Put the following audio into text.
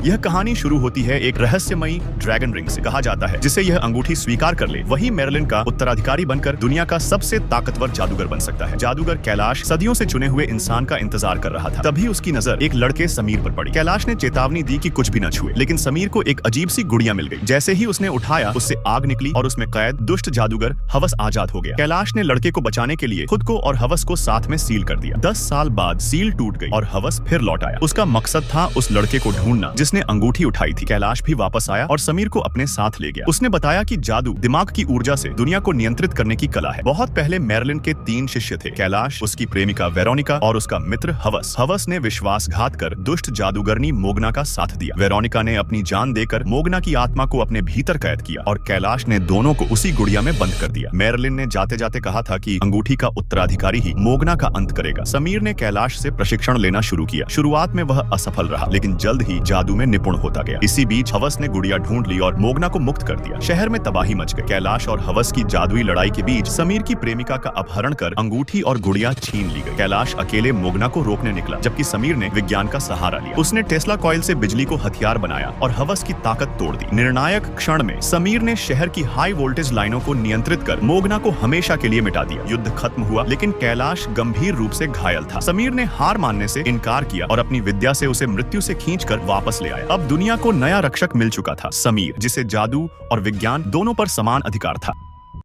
यह कहानी शुरू होती है एक रहस्यमयी ड्रैगन रिंग से। कहा जाता है जिसे यह अंगूठी स्वीकार कर ले वही मेरिलिन का उत्तराधिकारी बनकर दुनिया का सबसे ताकतवर जादूगर बन सकता है। जादूगर कैलाश सदियों से चुने हुए इंसान का इंतजार कर रहा था। तभी उसकी नजर एक लड़के समीर पर पड़ी। कैलाश ने चेतावनी दी कि कुछ भी न छुए, लेकिन समीर को एक अजीब सी गुड़िया मिल गई। जैसे ही उसने उठाया उससे आग निकली और उसमें कैद दुष्ट जादूगर हवस आजाद हो गया। कैलाश ने लड़के को बचाने के लिए खुद को और हवस को साथ में सील कर दिया। 10 साल बाद सील टूट गई और हवस फिर लौट आया। उसका मकसद था उस लड़के को ढूंढना जिसने अंगूठी उठाई थी। कैलाश भी वापस आया और समीर को अपने साथ ले गया। उसने बताया कि जादू दिमाग की ऊर्जा से दुनिया को नियंत्रित करने की कला है। बहुत पहले मेरिलिन के 3 शिष्य थे, कैलाश, उसकी प्रेमिका वेरोनिका और उसका मित्र हवस। हवस ने विश्वासघात कर दुष्ट जादूगरनी मोगना का साथ दिया। वेरोनिका ने अपनी जान देकर मोगना की आत्मा को अपने भीतर कैद किया और कैलाश ने दोनों को उसी गुड़िया में बंद कर दिया। मेरिलिन ने जाते जाते कहा था कि अंगूठी का उत्तराधिकारी ही मोगना का अंत करेगा। समीर ने कैलाश से प्रशिक्षण लेना शुरू किया। शुरुआत में वह असफल रहा, लेकिन जल्द ही जादू में निपुण होता गया। इसी बीच हवस ने गुड़िया ढूंढ ली और मोगना को मुक्त कर दिया। शहर में तबाही मच गई। कैलाश और हवस की जादुई लड़ाई के बीच समीर की प्रेमिका का अपहरण कर अंगूठी और गुड़िया छीन ली गई। कैलाश अकेले मोगना को रोकने निकला, जबकि समीर ने विज्ञान का सहारा लिया। उसने टेस्ला कॉइल से बिजली को हथियार बनाया और हवस की ताकत तोड़ दी। निर्णायक क्षण में समीर ने शहर की हाई वोल्टेज लाइनों को नियंत्रित कर मोगना को हमेशा के लिए मिटा दिया। युद्ध खत्म हुआ, लेकिन कैलाश गंभीर रूप से घायल था। समीर ने हार मानने से इनकार किया और अपनी विद्या से उसे मृत्यु से खींचकर वापस ले आया। अब दुनिया को नया रक्षक मिल चुका था, समीर, जिसे जादू और विज्ञान दोनों पर समान अधिकार था।